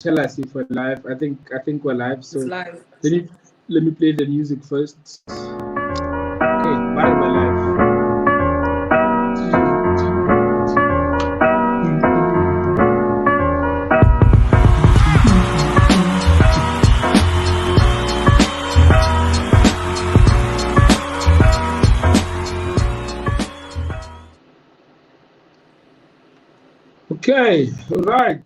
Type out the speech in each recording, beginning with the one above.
tell us if we're live. I think we're live. So It's live. let me play the music first. Okay, but we're live. Okay, all right.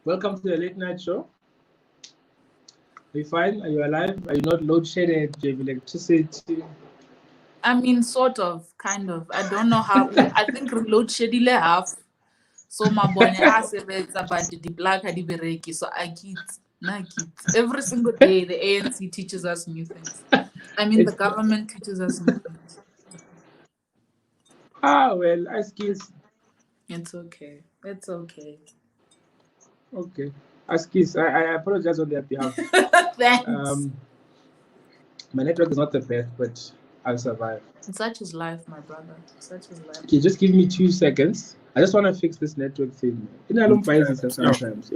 Welcome to the late night show. Are you fine? Are you alive? Are you not load shedded? Do you have electricity? I mean, sort of, kind of. I don't know how. I think load shedding half. So my boy asked if it's about the black had bereki. So I keep every single day. The ANC teaches us new things. I mean, the government teaches us new things. Well, Askis. It's okay. It's okay. Okay. Askis, I apologize on their behalf. Thanks. My network is not the best, but I'll survive. Such is life, my brother. Such is life. Okay, just give me 2 seconds. I just want to fix this network thing. I don't buy this sometimes.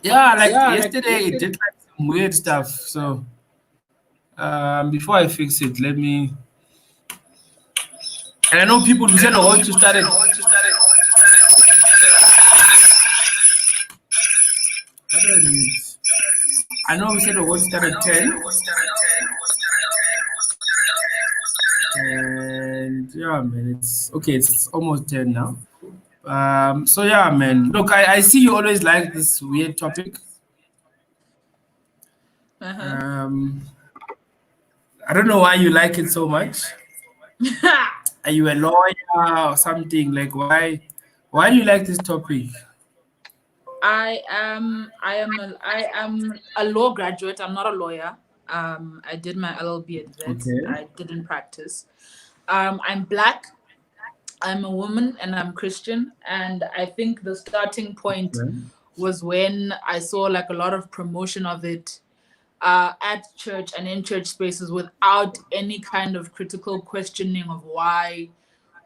Yesterday it did like some weird stuff. So before I fix it, let me. And I know people who said, "Oh, you started." I know we said, "Oh, you started 10." And yeah, man, it's okay. It's almost 10 now. So yeah, man. Look, I see you always like this weird topic. I don't know why you like it so much. Are you a lawyer or something? Like why do you like this topic? I am a law graduate. I'm not a lawyer. I did my LLB at VET. Okay. I didn't practice. I'm Black. I'm a woman and I'm Christian. And I think the starting point was when I saw like a lot of promotion of it at church and in church spaces without any kind of critical questioning of why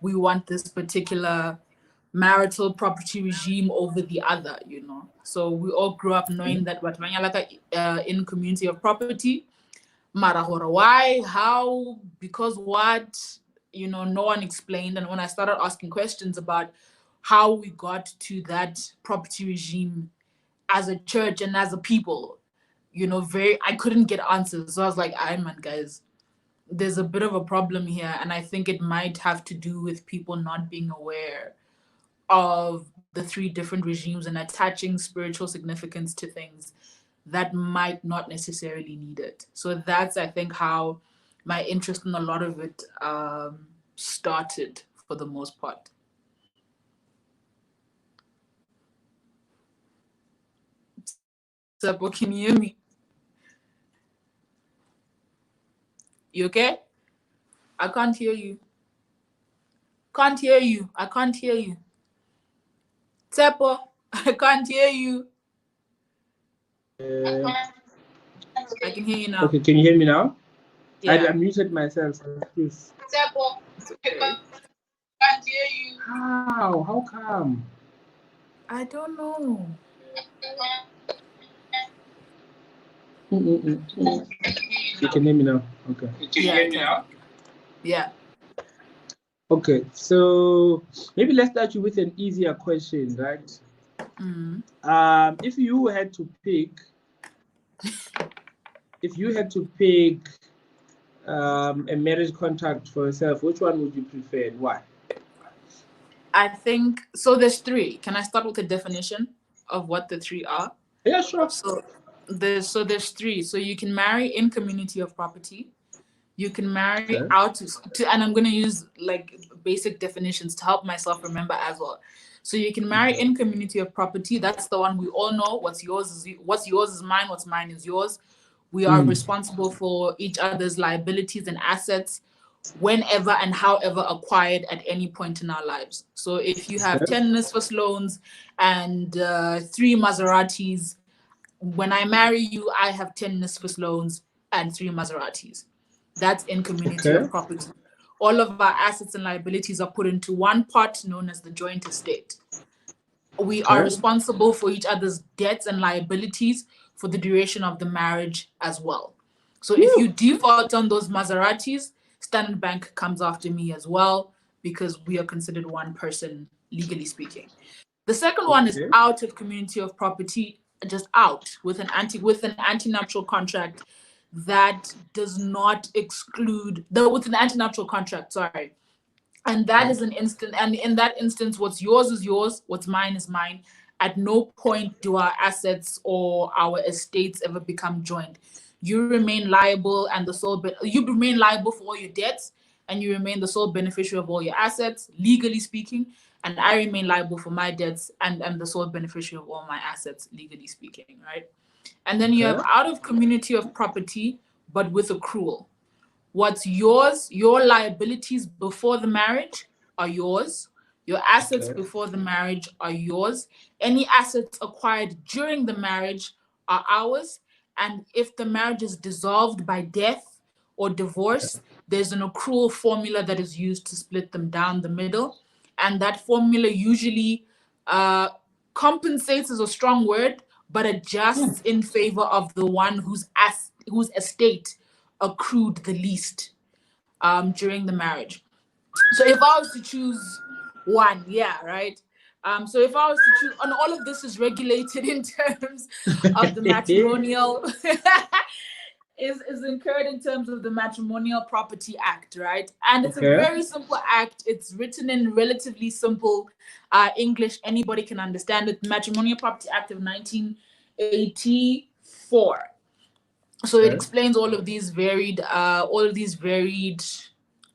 we want this particular marital property regime over the other, you know. So we all grew up knowing that what in community of property, mara hora why, how, because what, you know, no one explained. And when I started asking questions about how we got to that property regime as a church and as a people, you know, I couldn't get answers. So I was like, man, guys, there's a bit of a problem here. And I think it might have to do with people not being aware of the 3 different regimes and attaching spiritual significance to things that might not necessarily need it. So that's, I think, how my interest in a lot of it started for the most part. Sabo, can you hear me? You okay? I can't hear you. Can't hear you. I can't hear you. Tsepo, I can't hear you. I can hear you now. Okay, can you hear me now? Yeah. I muted myself. Please. Tsepo, I can't hear you. How come? I don't know. You can hear me now. Okay. Can you hear me now? Yeah. Okay, so maybe let's start you with an easier question, right? If you had to pick a marriage contract for yourself, which one would you prefer and why? I think so. There's 3. Can I start with the definition of what the 3 are? Yeah, sure. So there's 3. So you can marry in community of property. You can marry out to, and I'm going to use like basic definitions to help myself remember as well. So you can marry in community of property. That's the one we all know. What's yours is mine. What's mine is yours. We are responsible for each other's liabilities and assets whenever and however acquired at any point in our lives. So if you have 10 NSFAS loans and 3 Maseratis, when I marry you, I have 10 NSFAS loans and 3 Maseratis. That's in community of property. All of our assets and liabilities are put into one pot known as the joint estate. we are responsible for each other's debts and liabilities for the duration of the marriage as well. So if you default on those Maseratis, Standard Bank comes after me as well, because we are considered one person, legally speaking. The second one is out of community of property, just out with an anti-nuptial contract that does not exclude with an anti-nuptial contract, sorry. And that is an instant, and in that instance, what's yours is yours, what's mine is mine. At no point do our assets or our estates ever become joined. You remain liable, and you remain liable for all your debts, and you remain the sole beneficiary of all your assets, legally speaking. And I remain liable for my debts, and I'm the sole beneficiary of all my assets, legally speaking, right? And then you have out of community of property, but with accrual. What's yours, your liabilities before the marriage are yours. Your assets before the marriage are yours. Any assets acquired during the marriage are ours. And if the marriage is dissolved by death or divorce, there's an accrual formula that is used to split them down the middle. And that formula usually compensates is a strong word, but adjusts in favor of the one whose estate accrued the least during the marriage. So if I was to choose one, so if I was to choose, and all of this is regulated in terms of the matrimonial, is incurred in terms of the Matrimonial Property Act, right? And it's a very simple act. It's written in relatively simple English. Anybody can understand it. The Matrimonial Property Act of 1984. So it explains all of these varied,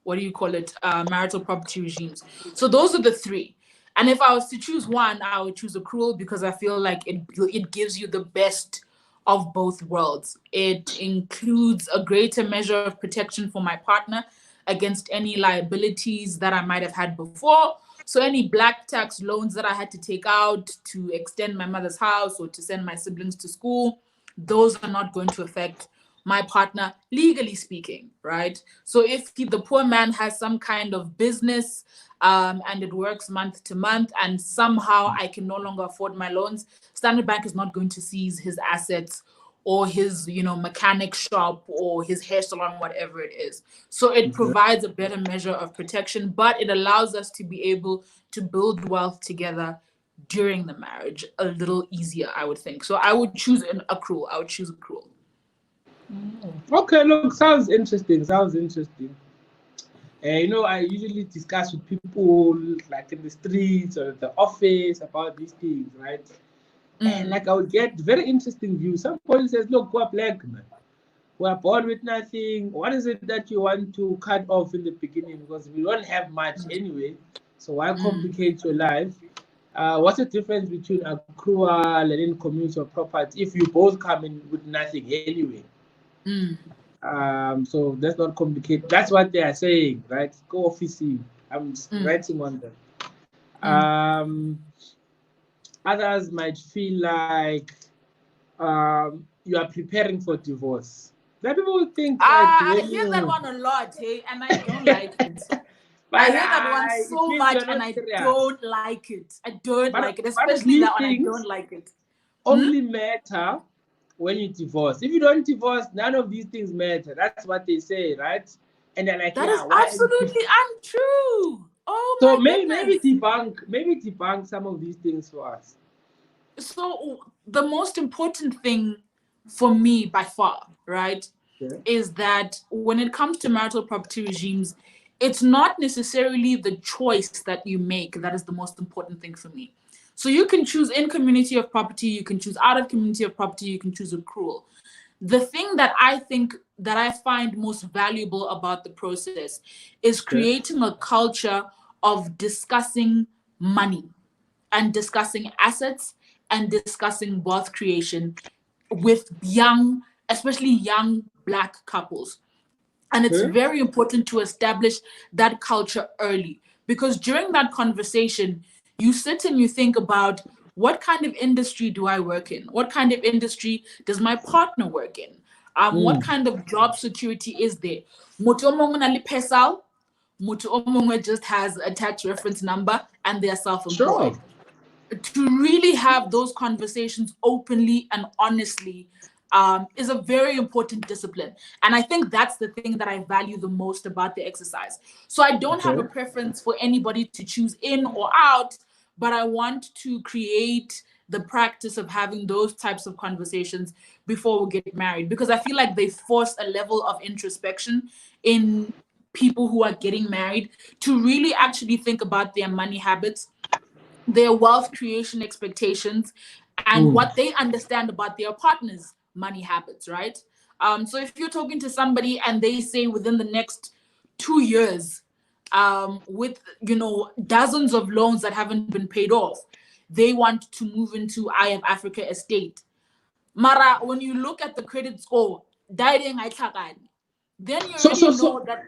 what do you call it, marital property regimes. So those are the three. And if I was to choose one, I would choose accrual, because I feel like it gives you the best of both worlds. It includes a greater measure of protection for my partner against any liabilities that I might have had before. So any black tax loans that I had to take out to extend my mother's house or to send my siblings to school, those are not going to affect my partner, legally speaking, right? So if the poor man has some kind of business and it works month to month, and somehow I can no longer afford my loans, Standard Bank is not going to seize his assets or his, mechanic shop or his hair salon, whatever it is. So it provides a better measure of protection, but it allows us to be able to build wealth together during the marriage a little easier, I would think. So I would choose an accrual. I would choose accrual. Okay, look, sounds interesting. I usually discuss with people like in the streets or at the office about these things, right? And like I would get very interesting views. Somebody says, look, we're black, man. We're born with nothing. What is it that you want to cut off in the beginning? Because we don't have much anyway. So why complicate your life? What's the difference between accrual and in community of property if you both come in with nothing anyway? So let's not complicate. That's what they are saying, right? Go officing. I'm writing on them. Others might feel like you are preparing for divorce. That people think I hear that one a lot, hey, and I don't like it. I hear that one so much, and I don't like it. I don't like it, especially that one. I don't like it. Only matter when you divorce. If you don't divorce, none of these things matter. That's what they say, right? And they're like, that is absolutely untrue. Oh, so maybe debunk some of these things for us. So the most important thing for me by far, right, is that when it comes to marital property regimes, it's not necessarily the choice that you make that is the most important thing for me. So you can choose in community of property, you can choose out of community of property, you can choose accrual. The thing that I find most valuable about the process is creating a culture of discussing money and discussing assets and discussing wealth creation with especially young Black couples. And it's very important to establish that culture early, because during that conversation, you sit and you think about, what kind of industry do I work in? What kind of industry does my partner work in? What kind of job security is there? Mutu omongo just has a tax reference number and they're self-employed. to really have those conversations openly and honestly is a very important discipline. And I think that's the thing that I value the most about the exercise. So I don't have a preference for anybody to choose in or out, but I want to create the practice of having those types of conversations before we get married, because I feel like they force a level of introspection in people who are getting married to really actually think about their money habits, their wealth creation expectations, and what they understand about their partner's money habits, right? So if you're talking to somebody and they say within the next 2 years, with dozens of loans that haven't been paid off, they want to move into Eye of Africa estate. Mara, when you look at the credit score, then you already know that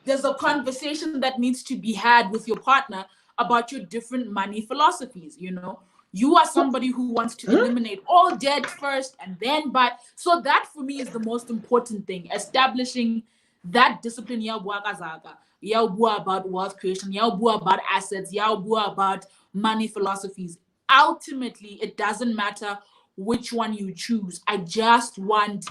there's a conversation that needs to be had with your partner about your different money philosophies. You are somebody who wants to eliminate all debt first and then buy. So that for me is the most important thing, establishing that discipline. About wealth creation, about assets, about money philosophies. Ultimately, it doesn't matter which one you choose. I just want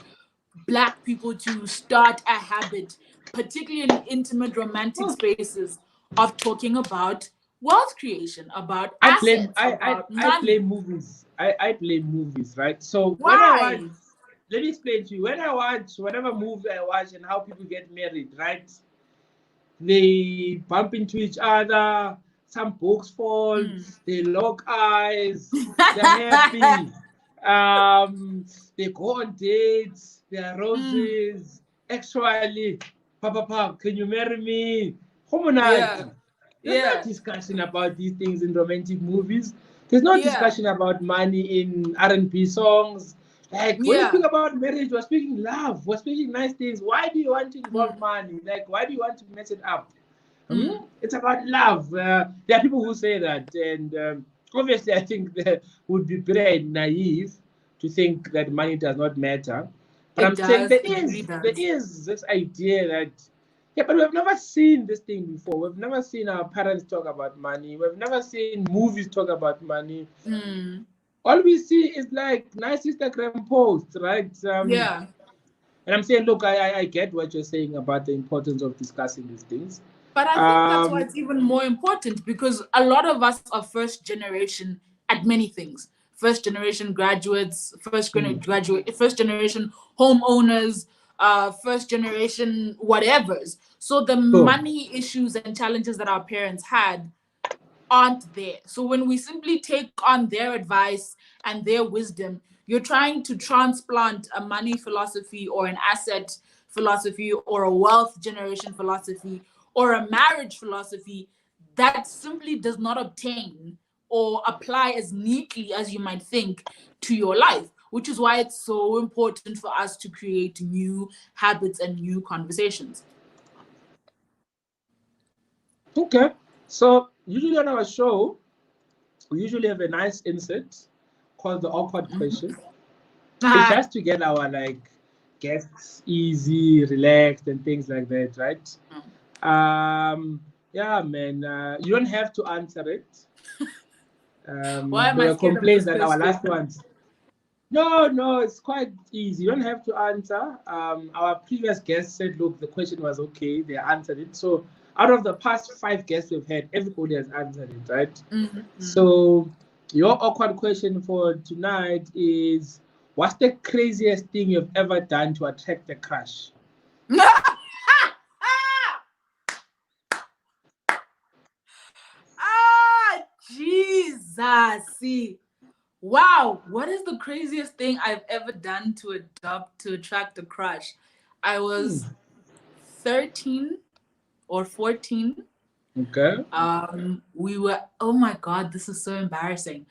Black people to start a habit, particularly in intimate romantic spaces, of talking about wealth creation, about assets. I play movies. I play movies, right? So why? Let me explain to you. When I watch whatever movie I watch and how people get married, right? They bump into each other, some books fall, they lock eyes, they're happy. They go on dates, there are roses. Actually, Papa, can you marry me? There's no discussion about these things in romantic movies. There's no discussion about money in R&B songs. Like, when you speak about marriage, we're speaking love, we're speaking nice things. Why do you want to involve money? Like, why do you want to mess it up? It's about love. There are people who say that, and obviously I think they would be very naive to think that money does not matter. But I'm saying there is this idea that, but we've never seen this thing before. We've never seen our parents talk about money. We've never seen movies talk about money. All we see is like nice Instagram posts, right? And I'm saying, look, I get what you're saying about the importance of discussing these things. But I think that's why it's even more important, because a lot of us are first generation at many things. First generation graduates, first generation homeowners, first generation whatevers. So the money issues and challenges that our parents had aren't there. So when we simply take on their advice and their wisdom, you're trying to transplant a money philosophy or an asset philosophy or a wealth generation philosophy or a marriage philosophy that simply does not obtain or apply as neatly as you might think to your life, which is why it's so important for us to create new habits and new conversations. Okay. So usually on our show, we usually have a nice insert called the awkward question. It's just to get our guests easy, relaxed, and things like that, right? Yeah, man. You don't have to answer it. Why am I complaints that our last ones? No, it's quite easy. You don't have to answer. Our previous guests said, look, the question was okay. They answered it. So out of the past 5 guests we've had, everybody has answered it, right? So your awkward question for tonight is, what's the craziest thing you've ever done to attract a crush? Jesus. Wow, what is the craziest thing I've ever done to attract a crush? I was 13 or 14. Okay. We were, oh my God, this is so embarrassing.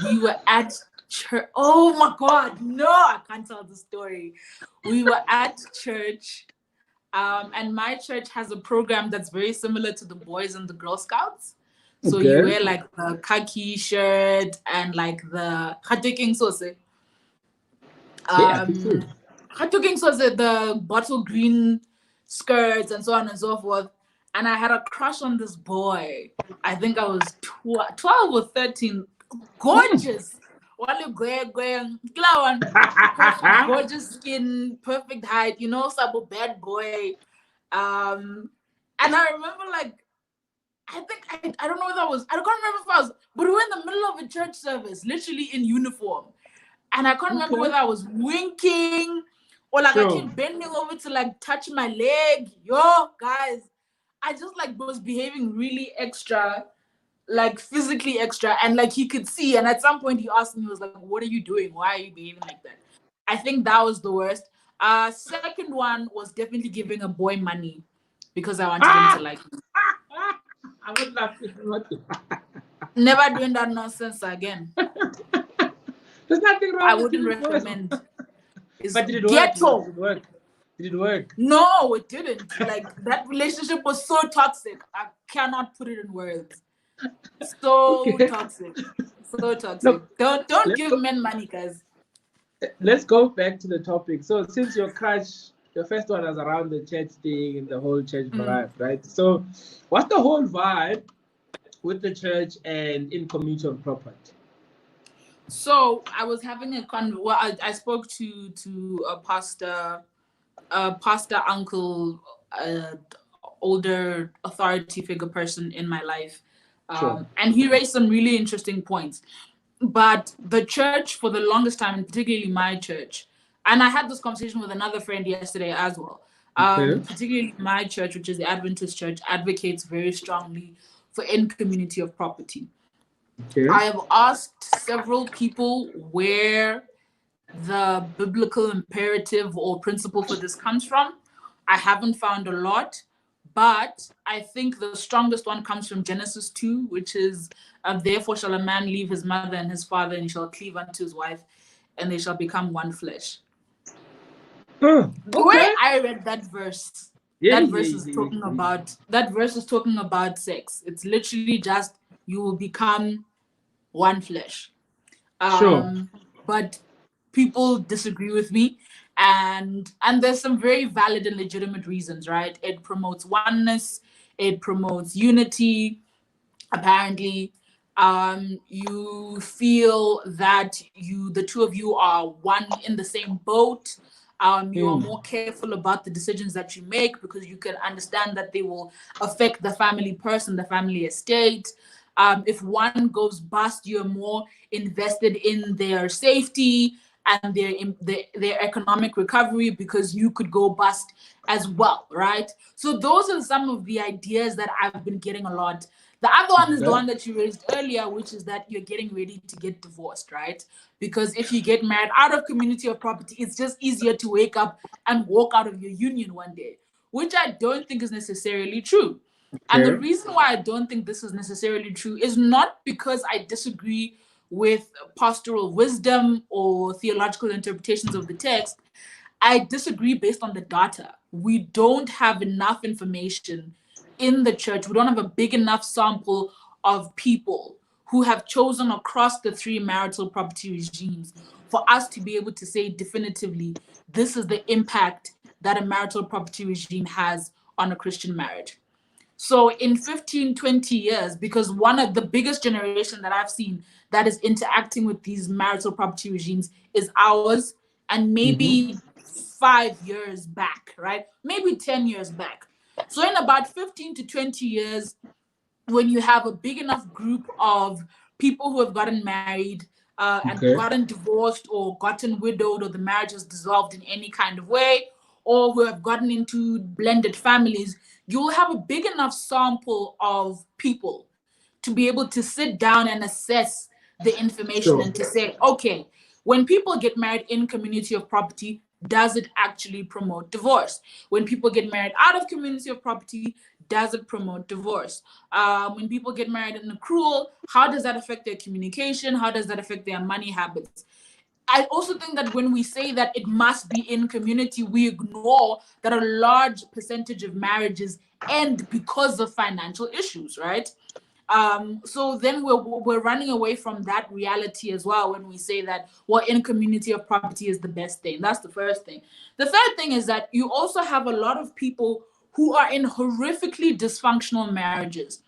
We were at church. Oh my God, no, I can't tell the story. We were at church, and my church has a program that's very similar to the Boys and the Girl Scouts. So you wear like the khaki shirt and like the the bottle green skirts and so on and so forth. and I had a crush on this boy. I think I was 12 or 13. Gorgeous. Wale Gwe, gorgeous skin, perfect height, sabo bad boy. And I remember I don't know if I can't remember if I was, but we were in the middle of a church service, literally in uniform. And I can't remember whether I was winking or I kept bending over to touch my leg. Yo, guys, I just was behaving really extra, physically extra, and he could see. And at some point he asked me, he was like, "What are you doing? Why are you behaving like that?" I think that was the worst. Second one was definitely giving a boy money because I wanted him to like me. I would laughing. Never doing that nonsense again. There's nothing wrong. I wouldn't recommend. But did it work? Did it work? No, it didn't. That relationship was so toxic. I cannot put it in words. So toxic. So toxic. Look, don't give men money, guys. Let's go back to the topic. So since your crush, the first one was around the church thing and the whole church vibe, right? So what's the whole vibe with the church and in community of property? So I was having I spoke to a pastor uncle, older authority figure person in my life. And he raised some really interesting points. But the church, for the longest time, and particularly my church, and I had this conversation with another friend yesterday as well, particularly my church, which is the Adventist church, advocates very strongly for in community of property. I have asked several people where the biblical imperative or principle for this comes from. I haven't found a lot, but I think the strongest one comes from Genesis 2, which is, therefore shall a man leave his mother and his father, and he shall cleave unto his wife, and they shall become one flesh. The way I read that verse, that verse is talking about sex. It's literally just you will become one flesh. But people disagree with me, and there's some very valid and legitimate reasons, right? It promotes oneness, it promotes unity. Apparently, you feel that the two of you are one in the same boat. You are more careful about the decisions that you make because you can understand that they will affect the family person, the family estate. If one goes bust, you're more invested in their safety and their economic recovery because you could go bust as well, right? So those are some of the ideas that I've been getting a lot. The other one is the one that you raised earlier, which is that you're getting ready to get divorced, right? Because if you get married out of community of property, it's just easier to wake up and walk out of your union one day, which I don't think is necessarily true. And the reason why I don't think this is necessarily true is not because I disagree with pastoral wisdom or theological interpretations of the text. I disagree based on the data. We don't have enough information in the church. We don't have a big enough sample of people who have chosen across the three marital property regimes for us to be able to say definitively, this is the impact that a marital property regime has on a Christian marriage. So in 15, 20 years, because one of the biggest generation that I've seen that is interacting with these marital property regimes is ours, and maybe 5 years back, right? Maybe 10 years back. So in about 15 to 20 years, when you have a big enough group of people who have gotten married and gotten divorced or gotten widowed, or the marriage is dissolved in any kind of way, or who have gotten into blended families, you will have a big enough sample of people to be able to sit down and assess the information and to say, okay, when people get married in community of property, does it actually promote divorce? When people get married out of community of property, does it promote divorce? When people get married in accrual, how does that affect their communication? How does that affect their money habits? I also think that when we say that it must be in community, we ignore that a large percentage of marriages end because of financial issues, right? So then we're running away from that reality as well when we say that, well, in community of property is the best thing. That's the first thing. The third thing is that you also have a lot of people who are in horrifically dysfunctional marriages.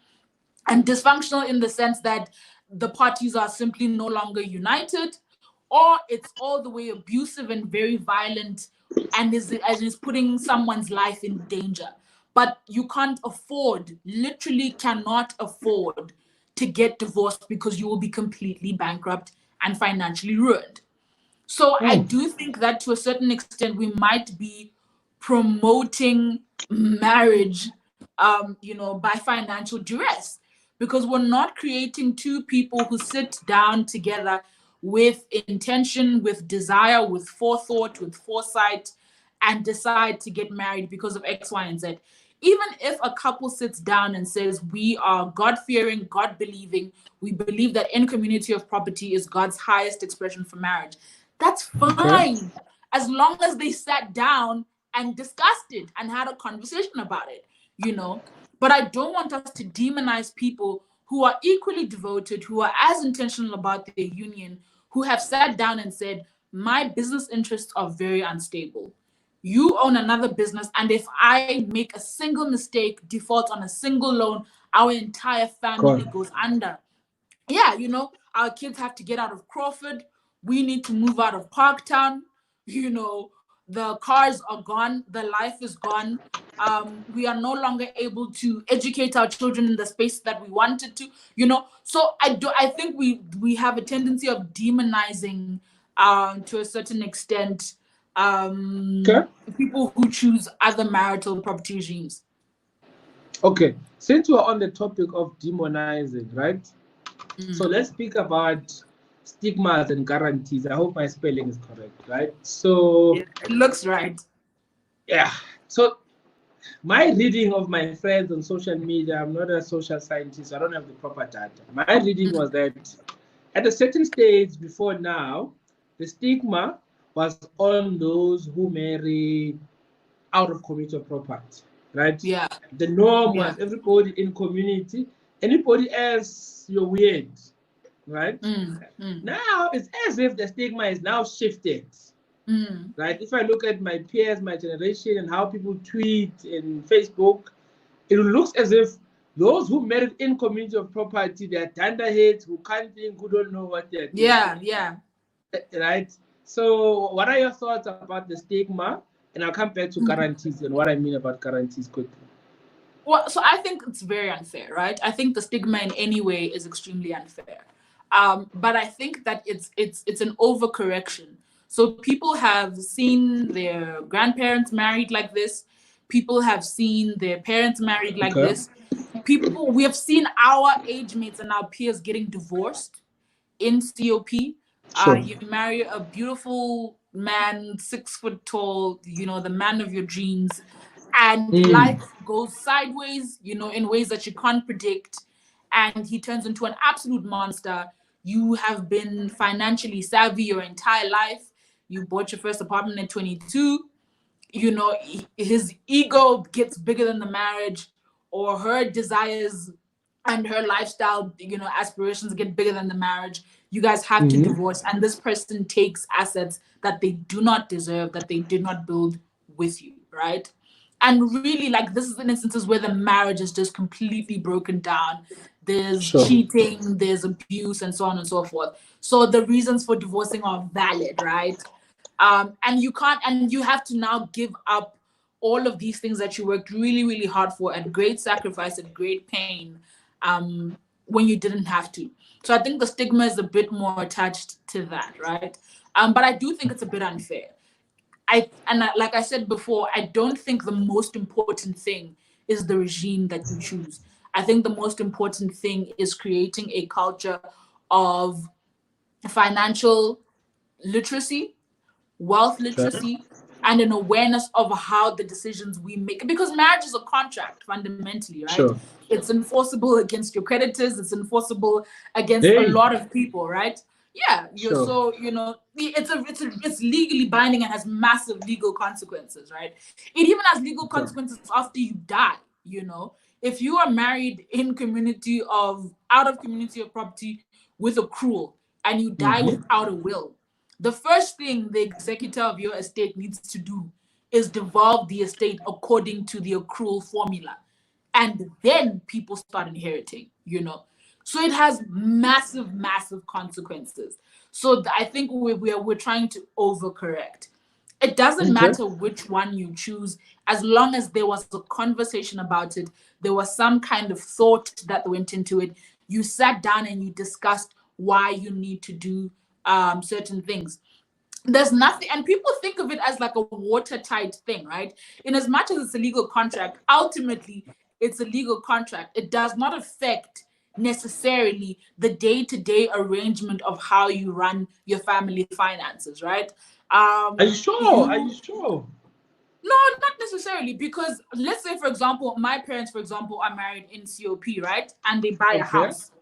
And dysfunctional in the sense that the parties are simply no longer united, or it's all the way abusive and very violent and is putting someone's life in danger. But you can't afford, literally cannot afford to get divorced because you will be completely bankrupt and financially ruined. So I do think that to a certain extent, we might be promoting marriage, by financial duress, because we're not creating two people who sit down together with intention, with desire, with forethought, with foresight, and decide to get married because of X, Y, and Z. Even if a couple sits down and says, we are God-fearing, God-believing, we believe that in community of property is God's highest expression for marriage, that's fine, as long as they sat down and discussed it and had a conversation about it, But I don't want us to demonize people who are equally devoted, who are as intentional about their union, who have sat down and said, my business interests are very unstable. You own another business, and if I make a single mistake, default on a single loan, our entire family goes under. Yeah, our kids have to get out of Crawford. We need to move out of Parktown. The cars are gone. The life is gone. We are no longer able to educate our children in the space that we wanted to. So I think we have a tendency of demonizing, to a certain extent, people who choose other marital property regimes. Okay, since we're on the topic of demonizing, right? So let's speak about stigmas and guarantees. I hope my spelling is correct, right? So it looks right. Yeah. So my reading of my friends on social media, I'm not a social scientist, I don't have the proper data. My reading was that at a certain stage before now, the stigma was on those who marry out of community of property, right? Yeah. The norm was everybody in community, anybody else, you're weird, right? Now it's as if the stigma is now shifted, right? If I look at my peers, my generation, and how people tweet in Facebook, it looks as if those who married in community of property, they are dunderheads who can't think, who don't know what they're doing. Yeah. Right? So what are your thoughts about the stigma? And I'll come back to guarantees and what I mean about guarantees quickly. Well, so I think it's very unfair, right? I think the stigma in any way is extremely unfair. But I think that it's an overcorrection. So people have seen their grandparents married like this. People have seen their parents married like this. We have seen our age mates and our peers getting divorced in COP. You marry a beautiful man, 6 foot tall, the man of your dreams, and life goes sideways, in ways that you can't predict, and he turns into an absolute monster. You have been financially savvy your entire life. You bought your first apartment at 22. His ego gets bigger than the marriage, or her desires and her lifestyle, aspirations get bigger than the marriage. You guys have to divorce, and this person takes assets that they do not deserve, that they did not build with you, right? And really, this is an instances where the marriage is just completely broken down. There's cheating, there's abuse, and so on and so forth. So the reasons for divorcing are valid, right? And you have to now give up all of these things that you worked really, really hard for at great sacrifice, at great pain, when you didn't have to. So I think the stigma is a bit more attached to that, right? But I do think it's a bit unfair. Like I said before, I don't think the most important thing is the regime that you choose. I think the most important thing is creating a culture of financial literacy, wealth literacy, and an awareness of how the decisions we make, because marriage is a contract fundamentally, right? It's enforceable against your creditors, it's enforceable against a lot of people, right? Yeah, so it's legally binding and has massive legal consequences, right? It even has legal consequences after you die. If you are married in out of community of property with accrual and you die without a will, the first thing the executor of your estate needs to do is devolve the estate according to the accrual formula. And then people start inheriting, you know. So it has massive, massive consequences. So I think we're trying to overcorrect. It doesn't matter which one you choose, as long as there was a conversation about it, there was some kind of thought that went into it. You sat down and you discussed why you need to do certain things. There's nothing, and people think of it as like a watertight thing, right? In as much as it's a legal contract, ultimately it's a legal contract. It does not affect necessarily the day-to-day arrangement of how you run your family finances, right? Are you sure? Are you sure? No, not necessarily, because let's say, for example, my parents, for example, are married in COP, right? And they buy a house.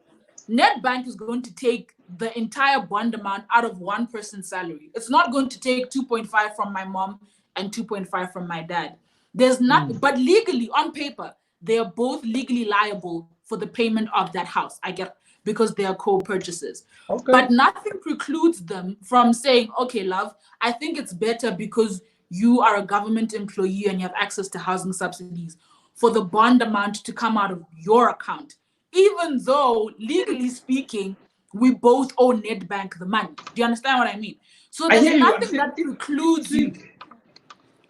Nedbank is going to take the entire bond amount out of one person's salary. It's not going to take 2.5 from my mom and 2.5 from my dad. There's nothing, but legally, on paper, they are both legally liable for the payment of that house. I get, because they are co-purchases. But nothing precludes them from saying, okay, love, I think it's better because you are a government employee and you have access to housing subsidies for the bond amount to come out of your account. Even though, legally speaking, we both owe Nedbank the money. Do you understand what I mean? So there's nothing that precludes you.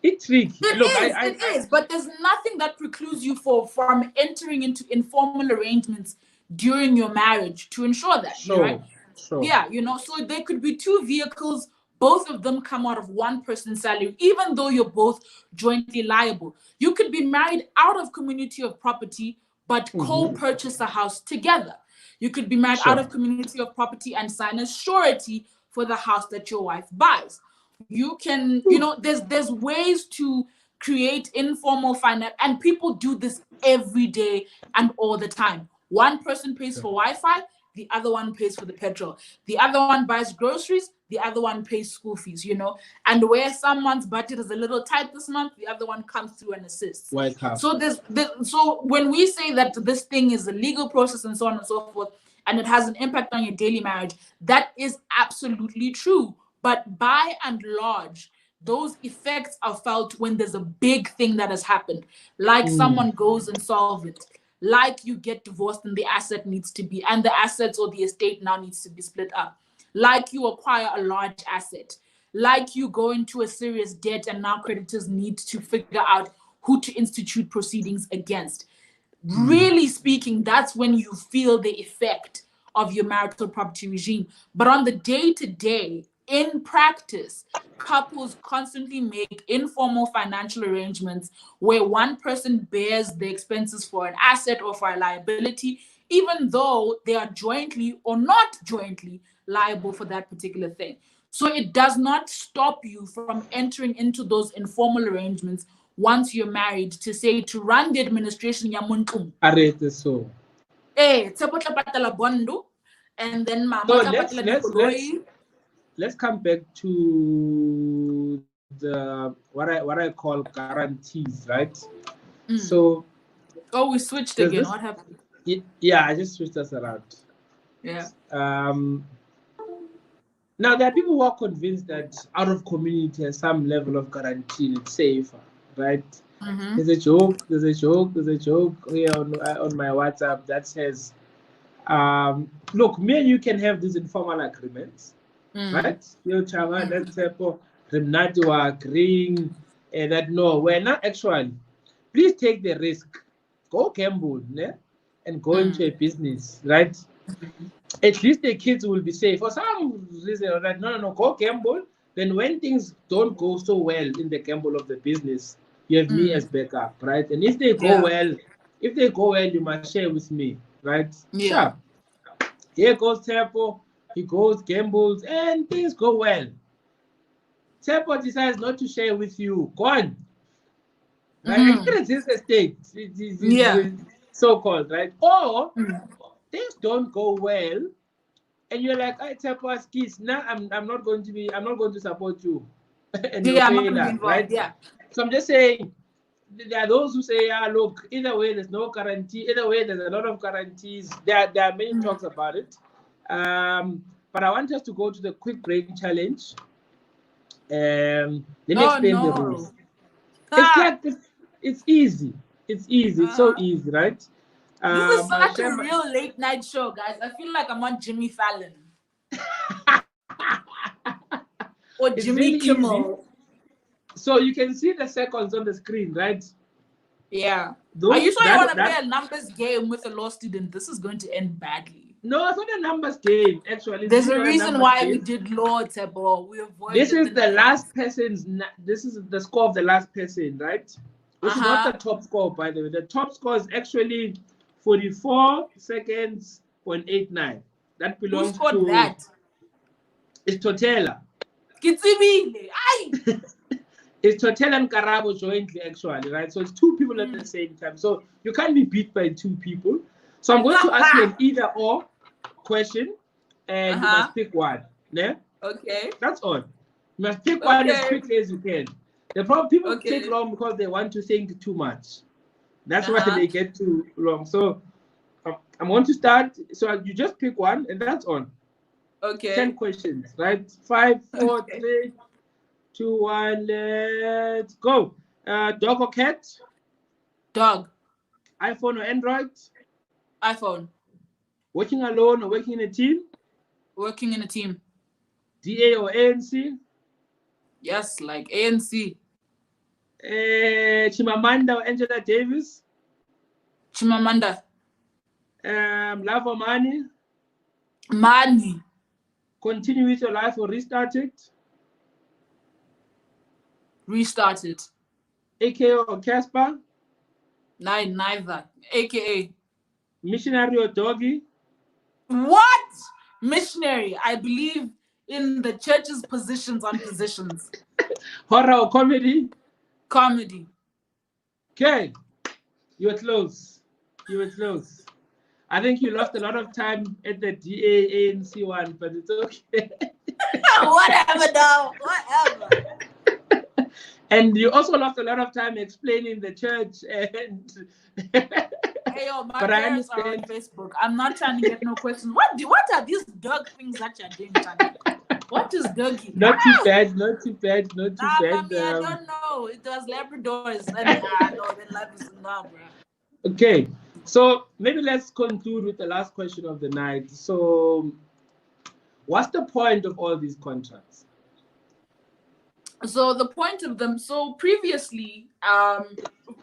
It's tricky. It is, but there's nothing that precludes you from entering into informal arrangements during your marriage to ensure that, right? Sure. Yeah, you know, so there could be two vehicles, both of them come out of one person's salary, even though you're both jointly liable. You could be married out of community of property, but co-purchase a house together. You could be married out of community of property and sign a surety for the house that your wife buys. You can, you know, there's ways to create informal finance, and people do this every day and all the time. One person pays for Wi-Fi, the other one pays for the petrol. The other one buys groceries, the other one pays school fees, you know. And where someone's budget is a little tight this month, the other one comes through and assists. So so when we say that this thing is a legal process and so on and so forth, and it has an impact on your daily marriage, that is absolutely true. But by and large, those effects are felt when there's a big thing that has happened, like someone goes insolvent, like you get divorced and the asset needs to be, and the assets or the estate now needs to be split up, like you acquire a large asset, like you go into a serious debt and now creditors need to figure out who to institute proceedings against. Really speaking, that's when you feel the effect of your marital property regime. But on the day-to-day, in practice, couples constantly make informal financial arrangements where one person bears the expenses for an asset or for a liability, even though they are jointly or not jointly liable for that particular thing. So it does not stop you from entering into those informal arrangements once you're married, to say, to run the administration ya muntu. So and then mama let's come back to the what I call guarantees, right? So we switched again. What happened? Yeah, I just switched us around. Yeah. Now there are people who are convinced that out of community has some level of guarantee and it's safer, right? There's a joke here on my WhatsApp that says, look, me and you can have these informal agreements, right? Let's say, agreeing that no, we're not actually. Please take the risk. Go gamble, and go into a business, right? At least the kids will be safe. For some reason, like, no, go gamble. Then when things don't go so well in the gamble of the business, you have me as backup, right? And if they go well, you must share with me, right? Yeah. Sure. Here goes Tepo. He goes, gambles, and things go well. Tepo decides not to share with you. Gone. Like, it's his estate. It's so-called, right? Or things don't go well, and you're like, I Tepo skis. Now I'm not going to support you. And I'm not going to be involved, right? Yeah. So I'm just saying, there are those who say, look, either way, there's no guarantee. Either way, there's a lot of guarantees. There are many talks about it. But I want us to go to the quick brain challenge. Let me explain the rules. It's like it's easy. It's easy. It's so easy, right? This is such a Shemba- real late night show, guys. I feel like I'm on Jimmy Fallon. Or It's Jimmy really Kimmel. So you can see the seconds on the screen, right? Yeah. Those, Are you sure you want to that- play a numbers game with a law student? This is going to end badly. No, it's not a numbers game, actually. It's There's really a not reason numbers why game. we did law, Tebo. We avoided This is the numbers. last person's. This is the score of the last person, right? This is not the top score, by the way. The top score is actually 44 seconds 0.89. That Who belongs scored to. that? It's Totela. Kitsibile. Aye. It's Totela and Karabo jointly, actually, right? So it's two people at the same time. So you can't be beat by two people. So I'm going to ask you an either-or question, and you must pick one. Yeah? Okay. That's all. You must pick one as quickly as you can. The problem people Okay. take long because they want to think too much. That's why they get too long. So I'm going to start. So you just pick one, and that's all. Okay. 10 questions, right? 5, 4, 3, 2, 1. Let's go. Dog or cat? Dog. iPhone or Android? iPhone. Working alone or working in a team? Working in a team. DA or ANC? Yes, like ANC. Chimamanda or Angela Davis? Chimamanda. Love or money? Money. Continue with your life or restart it? Restarted. AKA or Casper? Neither. AKA. Missionary or doggy? What? Missionary. I believe in the church's positions on positions. Horror or comedy? Comedy. Okay. You were close. You were close. I think you lost a lot of time at the DA ANC one, but it's okay. Whatever, though. Whatever. And you also lost a lot of time explaining the church and Hey, yo, my But I parents are on understand. Facebook. I'm not trying to get no questions. What are these dog things that you're doing, Tanya? What is doggy? not too bad, not too bad, not too Nah, bad. mommy, I don't know. It was Labradors. And no, then life is nah, bro. Okay, so maybe let's conclude with the last question of the night. So, what's the point of all these contracts? So the point of them, so previously,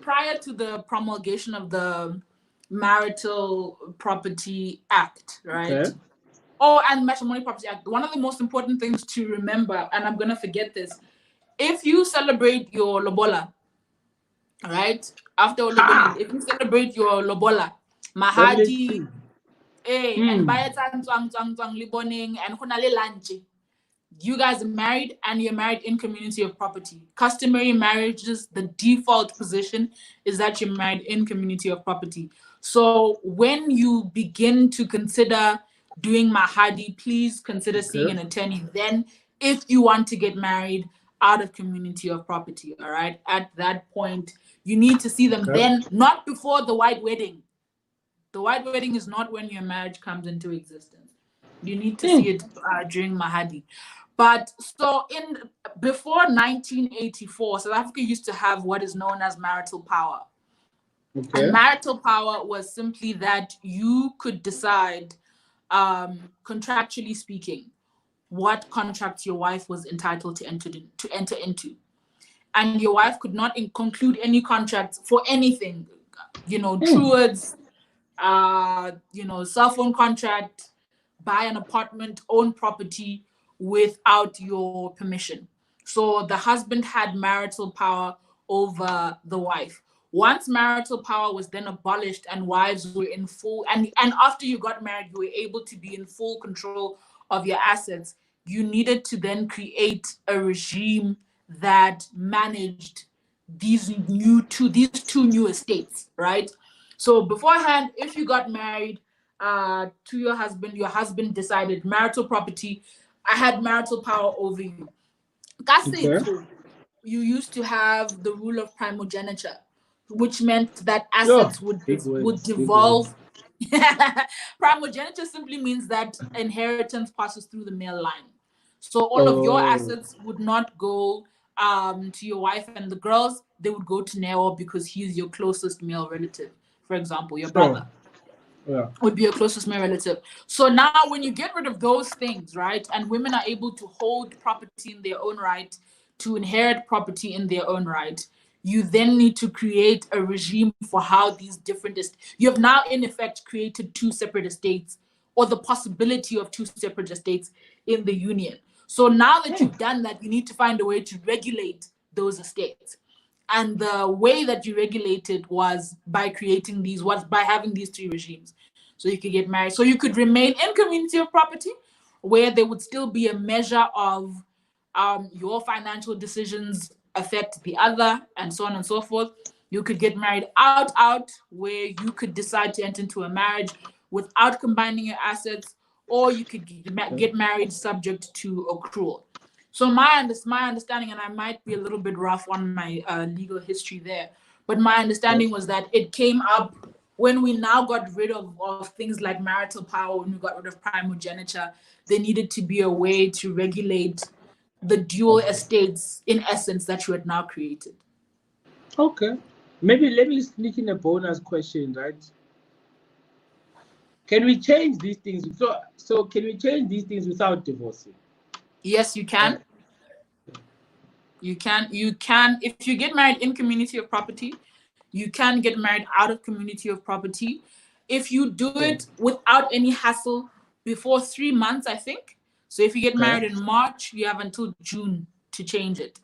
prior to the promulgation of the Marital Property Act, right? Okay. Oh, and Matrimony Property Act. One of the most important things to remember, and I'm gonna forget this, if you celebrate your lobola, right? After lobola, if you celebrate your lobola, mahadi, and bayatan twang liboning and hunale lanche. You guys are married and you're married in community of property. Customary marriages, the default position is that you're married in community of property. So when you begin to consider doing mahadi, please consider seeing an attorney then if you want to get married out of community of property, all right? At that point, you need to see them then, not before the white wedding. The white wedding is not when your marriage comes into existence. You need to see it during mahadi. But so before 1984, South Africa used to have what is known as marital power. Okay. And marital power was simply that you could decide, contractually speaking, what contracts your wife was entitled to enter into. And your wife could not conclude any contracts for anything, truwards, cell phone contract, buy an apartment, own property, without your permission. So the husband had marital power over the wife. Once marital power was then abolished and wives were in full, and after you got married, you were able to be in full control of your assets, you needed to then create a regime that managed these two new estates, right? So beforehand, if you got married to your husband decided marital property, I had marital power over you. Okay. You used to have the rule of primogeniture, which meant that assets would devolve. Primogeniture simply means that inheritance passes through the male line. So all of your assets would not go to your wife and the girls. they would go to Neo because he's your closest male relative. For example, your Sure. brother Yeah. would be your closest male relative. So now when you get rid of those things, right, and women are able to hold property in their own right, to inherit property in their own right, you then need to create a regime for how these different you have now in effect created two separate estates, or the possibility of two separate estates in the union. So now that you've done that, you need to find a way to regulate those estates. And the way that you regulate it was by having these three regimes. So you could get married. So you could remain in community of property, where there would still be a measure of your financial decisions affect the other, and so on and so forth. You could get married out, where you could decide to enter into a marriage without combining your assets, or you could get married subject to accrual. So my understanding, and I might be a little bit rough on my legal history there, but my understanding was that it came up when we now got rid of things like marital power, when we got rid of primogeniture. There needed to be a way to regulate the dual estates, in essence, that you had now created. Okay. Maybe let me sneak in a bonus question, right? Can we change these things? So can we change these things without divorcing? Yes, you can. You can. If you get married in community of property, you can get married out of community of property. If you do it without any hassle before 3 months, I think. So if you get married in March, you have until June to change it.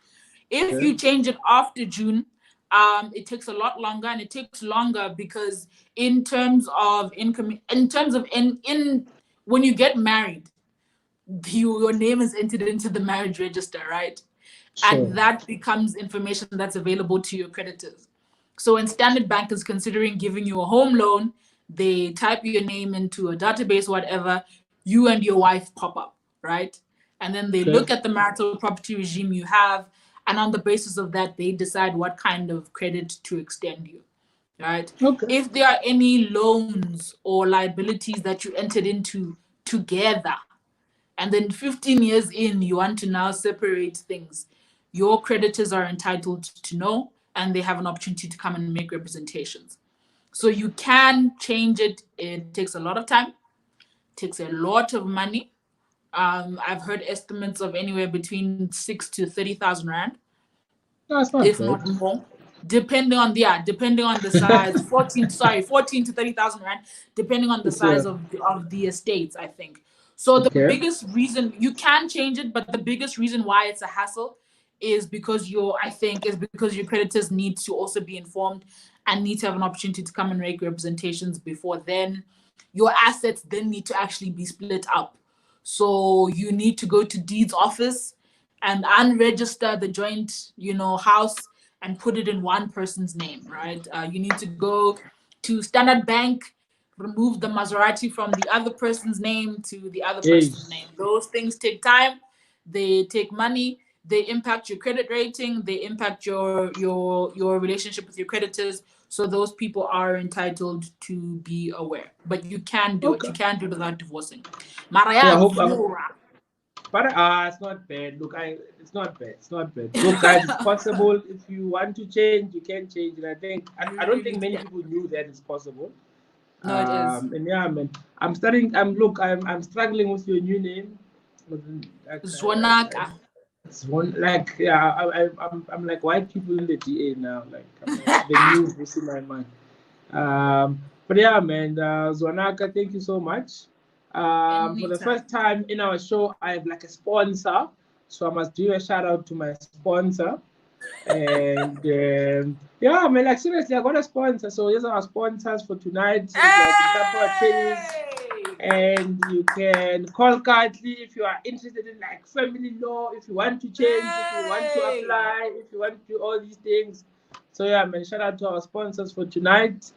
If you change it after June, it takes a lot longer, and it takes longer because in terms of when you get married, your name is entered into the marriage register, right? Sure. And that becomes information that's available to your creditors. So when Standard Bank is considering giving you a home loan, they type your name into a database, whatever, you and your wife pop up, right? And then they look at the marital property regime you have, and on the basis of that, they decide what kind of credit to extend you, right? Okay. If there are any loans or liabilities that you entered into together, and then 15 years in, you want to now separate things, your creditors are entitled to know, and they have an opportunity to come and make representations. So you can change it. It takes a lot of time, takes a lot of money. I've heard estimates of anywhere between 6,000 to 30,000 rand, if not more, depending on the size. 14 to 30,000 rand, depending on the size of the estates, I think. So the biggest reason you can change it, but the biggest reason why it's a hassle is because your creditors need to also be informed and need to have an opportunity to come and make representations before then. Your assets then need to actually be split up. So you need to go to deeds office and unregister the joint, house and put it in one person's name, right? You need to go to Standard Bank, remove the Maserati from the other person's name to the other person's name. Those things take time. They take money. They impact your credit rating. They impact your relationship with your creditors. So those people are entitled to be aware. But you can do it. You can do it without divorcing. But it's not bad. Look, it's not bad. It's not bad. Look, guys, it's possible. If you want to change, you can change. And I don't think many people knew that it's possible. No, it is. And yeah, man, I'm struggling with your new name. Zonaka. I'm like white people in the DA now. Like the new voice in my mind. But yeah, man, Zonaka, thank you so much. For the first time in our show, I have like a sponsor, so I must do a shout out to my sponsor. And yeah, man, like seriously, I got a sponsor. So here's our sponsors for tonight. And you can call Katli if you are interested in like family law, if you want to change, if you want to apply, if you want to do all these things. So yeah, man, shout out to our sponsors for tonight.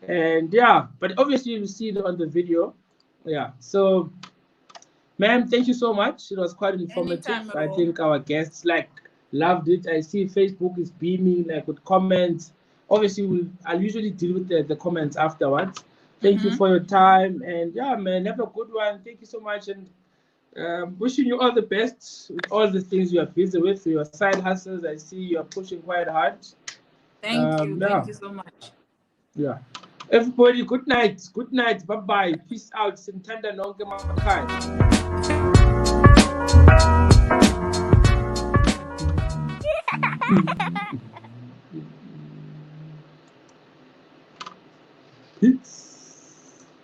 And yeah, but obviously you see it on the video. Yeah, so ma'am, thank you so much. It was quite informative. I think our guests loved it. I see Facebook is beaming with comments. Obviously I'll usually deal with the comments afterwards. Thank you for your time, and yeah, man, have a good one. Thank you so much, and wishing you all the best with all the things you are busy with, your side hustles. I see you are pushing quite hard. Thank you. Yeah. Thank you so much. Yeah. Everybody, good night. Good night. Bye bye. Peace out. Sintanda nonke makhaya. Peace.